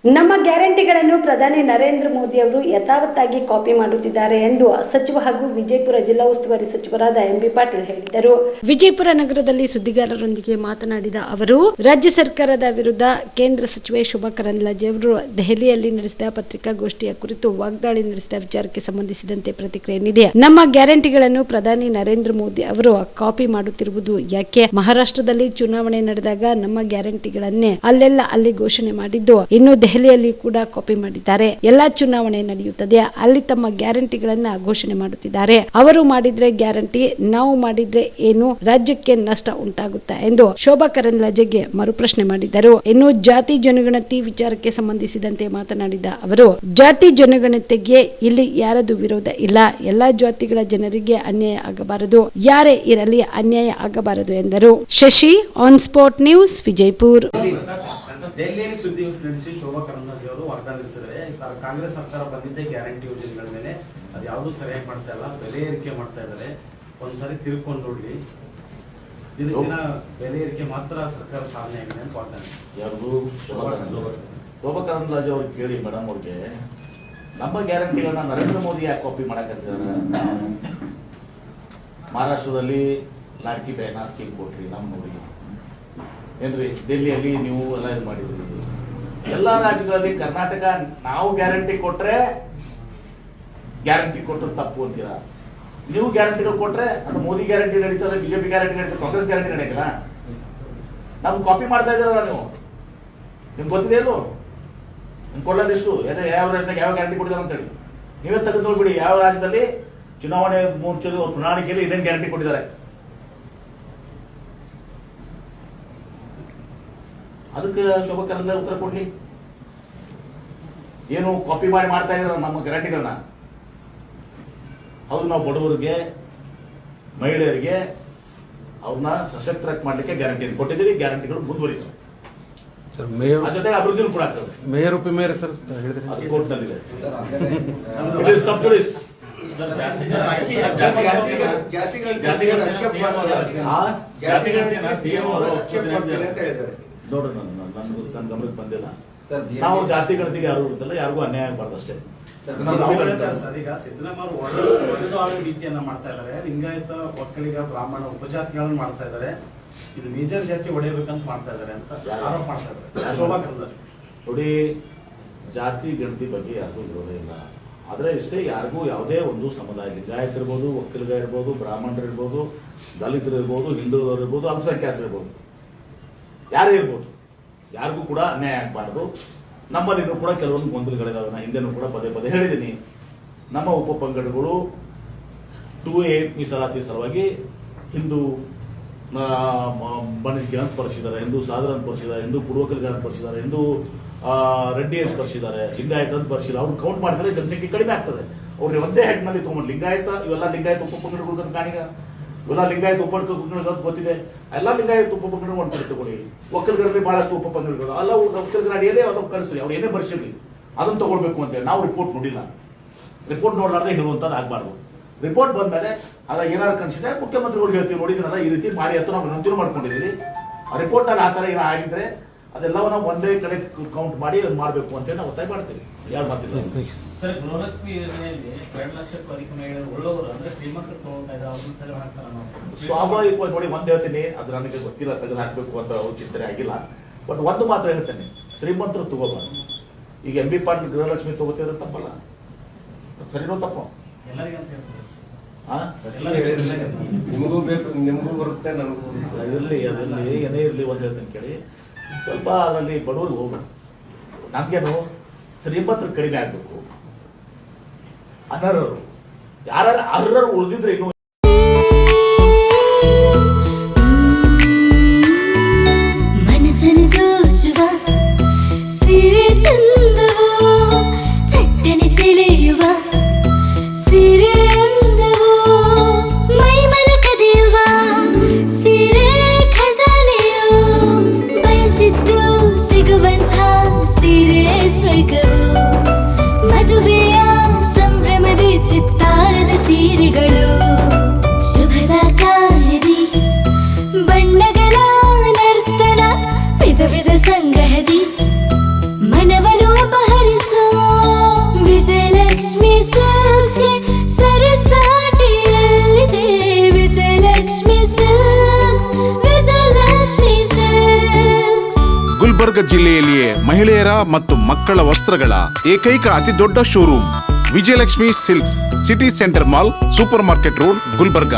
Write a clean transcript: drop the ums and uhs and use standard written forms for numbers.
ನಮ್ಮ ಗ್ಯಾರಂಟಿಗಳನ್ನು ಪ್ರಧಾನಿ ನರೇಂದ್ರ ಮೋದಿ ಅವರು ಯಥಾವತ್ತಾಗಿ ಕಾಪಿ ಮಾಡುತ್ತಿದ್ದಾರೆ ಎಂದು ಸಚಿವ ಹಾಗೂ ವಿಜಯಪುರ ಜಿಲ್ಲಾ ಉಸ್ತುವಾರಿ ಸಚಿವರಾದ ಎಂಬಿ ಪಾಟೀಲ್ ಹೇಳಿದರು. ವಿಜಯಪುರ ನಗರದಲ್ಲಿ ಸುದ್ದಿಗಾರರೊಂದಿಗೆ ಮಾತನಾಡಿದ ಅವರು, ರಾಜ್ಯ ಸರ್ಕಾರದ ವಿರುದ್ಧ ಕೇಂದ್ರ ಸಚಿವೆ ಶೋಭಾ ಕರಂದ್ಲಾಜೆ ಅವರು ದೆಹಲಿಯಲ್ಲಿ ನಡೆಸಿದ ಪತ್ರಿಕಾಗೋಷ್ಠಿಯ ಕುರಿತು ವಾಗ್ದಾಳಿ ನಡೆಸಿದ ವಿಚಾರಕ್ಕೆ ಸಂಬಂಧಿಸಿದಂತೆ ಪ್ರತಿಕ್ರಿಯೆ ನೀಡಿ, ನಮ್ಮ ಗ್ಯಾರಂಟಿಗಳನ್ನು ಪ್ರಧಾನಿ ನರೇಂದ್ರ ಮೋದಿ ಅವರು ಕಾಪಿ ಮಾಡುತ್ತಿರುವುದು ಯಾಕೆ? ಮಹಾರಾಷ್ಟ್ರದಲ್ಲಿ ಚುನಾವಣೆ ನಡೆದಾಗ ನಮ್ಮ ಗ್ಯಾರಂಟಿಗಳನ್ನೇ ಅಲ್ಲಿ ಘೋಷಣೆ ಮಾಡಿದ್ದು, ಇನ್ನು ದೆಹಲಿಯಲ್ಲಿ ಕೂಡ ಕಾಪಿ ಮಾಡಿದ್ದಾರೆ. ಎಲ್ಲಾ ಚುನಾವಣೆ ನಡೆಯುತ್ತದೆ, ಅಲ್ಲಿ ತಮ್ಮ ಗ್ಯಾರಂಟಿಗಳನ್ನ ಘೋಷಣೆ ಮಾಡುತ್ತಿದ್ದಾರೆ. ಅವರು ಮಾಡಿದ್ರೆ ಗ್ಯಾರಂಟಿ, ನಾವು ಮಾಡಿದ್ರೆ ಏನು? ರಾಜ್ಯಕ್ಕೆ ನಷ್ಟ ಉಂಟಾಗುತ್ತಾ ಎಂದು ಶೋಭಾ ಕರಂದ್ಲಾಜೆಗೆ ಮರುಪ್ರಶ್ನೆ ಮಾಡಿದರು. ಇನ್ನು ಜಾತಿ ಜನಗಣತಿ ವಿಚಾರಕ್ಕೆ ಸಂಬಂಧಿಸಿದಂತೆ ಮಾತನಾಡಿದ ಅವರು, ಜಾತಿ ಜನಗಣತಿಗೆ ಇಲ್ಲಿ ಯಾರದು ವಿರೋಧ ಇಲ್ಲ. ಎಲ್ಲಾ ಜಾತಿಗಳ ಜನರಿಗೆ ಅನ್ಯಾಯ ಆಗಬಾರದು, ಯಾರೇ ಇರಲಿ ಅನ್ಯಾಯ ಆಗಬಾರದು ಎಂದರು. Shashi, on spot news, Vijayapura. ದೆಹಲಿಯಲ್ಲಿ ಸುದ್ದಿ ನಡೆಸಿ ಶೋಭಾ ಕರಂದ್ಲಾಜೆ ಅವರು ವಾಗ್ದಾನ ನಡೆಸಿದರೆ ಕಾಂಗ್ರೆಸ್ ಸರ್ಕಾರ ಬಂದಿದ್ದೇ ಗ್ಯಾರಂಟಿ ಯೋಜನೆಗಳ ಮೇಲೆ ಅದು ಯಾವುದು ಸರಿಯಾಗಿ ಮಾಡ್ತಾ ಇಲ್ಲ, ಬೆಲೆ ಏರಿಕೆ ಮಾಡ್ತಾ ಇದ್ದಾರೆ. ಒಂದ್ಸರಿ ತಿಳ್ಕೊಂಡು ನೋಡ್ಲಿ, ದಿನ ಬೆಲೆ ಏರಿಕೆ ಮಾತ್ರ ಸರ್ಕಾರ ಸಾಧನೆ ಆಗಿದೆ ಅಂತ ವಾಗ್ದಾನ. ಯಾವುದು ಶೋಭಾ ಕರಂದ್ಲಾಜೆ ಅವ್ರಿಗೆ ಕೇಳಿ ಮೇಡಮ್ ಅವ್ರಿಗೆ, ನಮ್ಮ ಗ್ಯಾರಂಟಿಗಳನ್ನ ನರೇಂದ್ರ ಮೋದಿ ಯಾಕೆ ಕಾಪಿ ಮಾಡಕತ್ತಿದ್ದಾರೆ? ಮಹಾರಾಷ್ಟ್ರದಲ್ಲಿ ಲಾಡ್ಕಿ ಬಹನಾ ಸ್ಕೀಮ್ ಕೊಟ್ರಿ, ನಮ್ ನೋಡಿ ಏನ್ರಿ, ಡೆಲ್ಲಿಯಲ್ಲಿ ನೀವು ಎಲ್ಲ ಇದು ಮಾಡಿದ್ರಿ. ಎಲ್ಲಾ ರಾಜ್ಯಗಳಲ್ಲಿ ಕರ್ನಾಟಕ ನಾವು ಗ್ಯಾರಂಟಿ ಕೊಟ್ರೆ ಗ್ಯಾರಂಟಿ ಕೊಟ್ಟರು ತಪ್ಪು ಅಂತೀರಾ? ನೀವು ಗ್ಯಾರಂಟಿಗಳು ಕೊಟ್ರೆ ಅದು ಮೋದಿ ಗ್ಯಾರಂಟಿ ನಡೀತದೆ, ಬಿಜೆಪಿ ಗ್ಯಾರಂಟಿ ನಡೀತದೆ, ಕಾಂಗ್ರೆಸ್ ಗ್ಯಾರಂಟಿ ನಡೆಯಲ್ಲ. ನಮ್ಗೆ ಕಾಪಿ ಮಾಡ್ತಾ ಇದ್ದೀರಲ್ಲ ನೀವು. ನಿಮ್ಗೆ ಗೊತ್ತಿದೆ ಅಲ್ಲೋ ನಿಮ್ಗೆ ಕೊಳ್ಳೋದಿಷ್ಟು ಯಾವ ರಾಜ್ಯದಾಗ ಯಾವ ಗ್ಯಾರಂಟಿ ಕೊಟ್ಟಿದ್ದಾರೆ ಅಂತ ಹೇಳಿ ನೀವೇ ತೆಗೆದು ನೋಡ್ಬಿಡಿ. ಯಾವ ರಾಜ್ಯದಲ್ಲಿ ಚುನಾವಣೆ ಮುಂಚೆ ಪ್ರಣಾಳಿಕೆಯಲ್ಲಿ ಇದೇನು ಗ್ಯಾರಂಟಿ ಕೊಟ್ಟಿದ್ದಾರೆ? ಅದಕ್ಕೆ ಶೋಭಾ ಕರಂದ್ಲಾಜೆ ಉತ್ತರ ಕೊಡ್ಲಿ. ಏನು ಕಾಪಿ ಮಾಡಿ ಮಾಡ್ತಾ ಇದ್ರ ನಮ್ಮ ಗ್ಯಾರಂಟಿಗಳನ್ನ? ಹೌದು, ನಾವು ಬಡವರಿಗೆ, ಮಹಿಳೆಯರಿಗೆ ಅವ್ರನ್ನ ಸಶಕ್ತ ಮಾಡ್ಲಿಕ್ಕೆ ಗ್ಯಾರಂಟಿ ಕೊಟ್ಟಿದ್ದೀವಿ. ಗ್ಯಾರಂಟಿಗಳು ಮುಂದುವರಿಸು, ಜೊತೆಗೆ ಅಭಿವೃದ್ಧಿ ಕೂಡ ಆಗ್ತದೆ. ಮೇಯರ್ ಉಪಿ ಮೇಯರ್ ಸರ್ ಹೇಳಿದ್ರೆ ಅದು ಕೋರ್ಟ್ನಲ್ಲಿದೆ. ನೋಡ್ರಿ, ನನ್ನ ಗಮನಕ್ಕೆ ಬಂದಿಲ್ಲ. ನಾವು ಜಾತಿ ಗಣತಿಗೆ ಯಾರು ಇರುತ್ತಲ್ಲ, ಯಾರಿಗೂ ಅನ್ಯಾಯ ಆಗಬಾರ್ದು ಅಷ್ಟೇ. ಈಗ ಸಿದ್ದರಾಮಯ್ಯ ಒಡೆದು ಆಳುವ ರೀತಿಯನ್ನ ಮಾಡ್ತಾ ಇದ್ದಾರೆ. ಲಿಂಗಾಯತ, ಒಕ್ಕಲಿಗ, ಬ್ರಾಹ್ಮಣ, ಉಪಜಾತಿಗಳನ್ನ ಮಾಡ್ತಾ ಇದ್ದಾರೆ. ಇದು ಮೇಜರ್ ಜಾತಿ ಹೊಡೆಯಬೇಕಂತ ಮಾಡ್ತಾ ಇದ್ದಾರೆ ಅಂತ ಆರೋಪ ಮಾಡ್ತಾ ಇದ್ದಾರೆ ಶೋಭಾ ಕರಂದ್ಲಾಜೆ. ನೋಡಿ, ಜಾತಿ ಗಣತಿ ಬಗ್ಗೆ ಯಾರಿಗೂ ವಿರೋಧ ಇಲ್ಲ. ಆದ್ರೆ ಇಷ್ಟೇ, ಯಾರಿಗೂ ಯಾವುದೇ ಒಂದು ಸಮುದಾಯ, ಲಿಂಗಾಯತ ಇರ್ಬೋದು, ಒಕ್ಕಲಿಗ ಇರ್ಬೋದು, ಬ್ರಾಹ್ಮಣರು ಇರ್ಬೋದು, ದಲಿತರು ಇರ್ಬೋದು, ಹಿಂದುಳಿದವರು ಇರ್ಬೋದು, ಅಲ್ಪಸಂಖ್ಯಾತರು ಇರ್ಬೋದು, ಯಾರೇ ಇರ್ಬೋದು, ಯಾರಿಗೂ ಕೂಡ ಅನ್ಯಾಯ ಆಗಬಾರ್ದು. ನಮ್ಮಲ್ಲಿನೂ ಕೂಡ ಕೆಲವೊಂದು ಗೊಂದಲಗಳಿದಾವೆ. ನಾನು ಹಿಂದೆನೂ ಕೂಡ ಪದೇ ಪದೇ ಹೇಳಿದ್ದೀನಿ. ನಮ್ಮ ಉಪಪಂಗಡಗಳು 2A ಮೀಸಲಾತಿ ಸಲುವಾಗಿ ಹಿಂದೂ ಬಣಿಜ್ಗೆ ಅಂತ ಪರಿಸಿದ್ದಾರೆ, ಹಿಂದೂ ಸಾಧನ ಅಂತ ಪರಿಸಿದ್ದಾರೆ, ಹಿಂದೂ ಕುಡುವಕಲಿಗ ಅಂತ ಪರಿಸಿದ್ದಾರೆ, ಹಿಂದೂ ರೆಡ್ಡಿ ಅಂತ ಪರಿಸಿದ್ದಾರೆ, ಲಿಂಗಾಯತ ಅಂತ ಪರಿಸಿಲ್ಲ. ಅವ್ರು ಕೌಂಟ್ ಮಾಡಿದ್ರೆ ಜನಸಂಖ್ಯೆ ಕಡಿಮೆ ಆಗ್ತದೆ. ಅವ್ರಿಗೆ ಒಂದೇ ಹೆಡ್ನಲ್ಲಿ ತಗೊಂಡು ಲಿಂಗಾಯತ, ಇವೆಲ್ಲ ಲಿಂಗಾಯತ ಉಪಪಂಗಡಗಳು ಕಾಣಿಗ, ಇವೆಲ್ಲ ಲಿಂಗಾಯತ ಉಪಪಂಗಡಗಳು ಗೊತ್ತಿದೆ. ಎಲ್ಲ ಲಿಂಗಾಯತ ಉಪಪಂಗಡ ಒಂದು ಕಡೆ ತಗೊಳ್ಳಿ. ಒಕ್ಕಲಿಗರಲ್ಲಿ ಬಹಳಷ್ಟು ಉಪಪಂಗಡಗಳು ಅಲ್ಲ, ಒಕ್ಕಲಿಗರ ಅಡಿಯದೇ ಅದನ್ನು ಕಳಿಸ್ರಿ, ಅವ್ರು ಏನೇ ಬರ್ಸಿರ್ಲಿ ಅದನ್ನು ತಗೊಳ್ಬೇಕು ಅಂತೇಳಿ ನಾವು ರಿಪೋರ್ಟ್ ನೋಡಿಲ್ಲ. ರಿಪೋರ್ಟ್ ನೋಡಲಾರ್ದೆ ಹೇಳುವಂಥದ್ದು ಆಗಬಾರ್ದು. ರಿಪೋರ್ಟ್ ಬಂದ್ಮೇಲೆ ಅದ ಏನಾರು ಕನ್ಸಿದ್ರೆ ಮುಖ್ಯಮಂತ್ರಿಗಳು ಹೇಳ್ತೀವಿ, ನೋಡಿದ್ರಲ್ಲ ಈ ರೀತಿ ಮಾಡಿ ಅಂತ ನಾವು ವಿನಂತಿನೂ ಮಾಡ್ಕೊಂಡಿದ್ದೀವಿ. ಆ ರಿಪೋರ್ಟ್ ಅಲ್ಲಿ ಆ ಥರ ಏನೋ ಆಗಿದ್ರೆ ಅದೆಲ್ಲವೂ ನಾವು ಒಂದೇ ಕಡೆ ಕೌಂಟ್ ಮಾಡಿ ಅದು ಮಾಡಬೇಕು ಅಂತೇಳಿ ನಾವು ಒತ್ತಾಯ ಮಾಡ್ತೀವಿ. ಯಾರು ಮಾಡ್ತಿಲ್ಲ ಸರ್, ಗೃಹಲಕ್ಷ್ಮಿ ಯೋಜನೆಯಲ್ಲಿ 2 ಲಕ್ಷಕ್ಕೂ ಅಧಿಕ ಮಹಿಳೆಯರು ಉಳ್ಳವರು ಅಂದ್ರೆ ಶ್ರೀಮಂತರು ತಗೊಳ್ತಾ ಇದ್ದಾರೆ, ಅವ್ರನ್ನ ತೆಗೆದು ಹಾಕ್ತಾರೆ. ನಾವು ಸ್ವಾಭಾವಿಕವಾಗಿ ನೋಡಿ, ಒಂದ್ ಹೇಳ್ತೀನಿ, ಅದು ನನಗೆ ಗೊತ್ತಿಲ್ಲ, ತೆಗೆದು ಹಾಕ್ಬೇಕು ಅಂತ ಚಿಂತನೆ ಆಗಿಲ್ಲ. ಬಟ್ ಒಂದು ಮಾತ್ರ ಹೇಳ್ತೇನೆ, ಶ್ರೀಮಂತರು ತಗೋಬಾರ್ದು. ಈಗ MB ಪಾಟೀಲ್ ಗೃಹಲಕ್ಷ್ಮಿ ತಗೋತಿದ್ರೆ ತಪ್ಪಲ್ಲ, ಸರಿನೋ ತಪ್ಪು? ಎಲ್ಲರಿಗೂ ಅಂತ ಹೇಳ್ತಾರೆ. ನಿಮಗೂ ಬೇಕು, ನಿಮಗೂ ಬರುತ್ತೆ, ನನಗೂ ಇರಲಿ, ಅದರಲ್ಲಿ ಏನೇ ಇರಲಿ, ಒಂದು ಹೇಳ್ತೇನೆ ಕೇಳಿ. ಸ್ವಲ್ಪ ಅದರಲ್ಲಿ ಬಡವರು ಹೋಗ್ಬೇಕು. ನಮ್ಗೇನು ಶ್ರೀಮಂತರು ಕಡಿಮೆ ಆಗ್ಬೇಕು, ಅನರ್ಹರು ಯಾರು ಅರ್ಹರು ಉಳಿದಿದ್ರೆ ಇನ್ನು ಮನಸ್ಸನ್ನು ದೋಚುವ ಸಿರೆ ಚಂದವೋ, ಚಟ್ಟನೆ ಸೆಳೆಯುವ ಸಿರೆ ಅಂದವೋ, ಮೈಮನ ಕದಿಯುವ ಸಿರೆ ಖಜಾನೆಯೋ, ಬಯಸಿದ್ದು ಸಿಗುವಂಥ ಸಿರೆ ಸ್ವರ್ಗವೋ, ಮದುವೆಯ ಸಂಭ್ರಮದ ಚಿತ್ತಾರದ ಸೀರೆಗಳು. ಗುಲ್ಬರ್ಗ ಜಿಲ್ಲೆಯಲ್ಲಿಯೇ ಮಹಿಳೆಯರ ಮತ್ತು ಮಕ್ಕಳ ವಸ್ತ್ರಗಳ ಏಕೈಕ ಅತಿ ದೊಡ್ಡ showroom Vijayalakshmi silks, city centre mall, super market road, Gulbarga.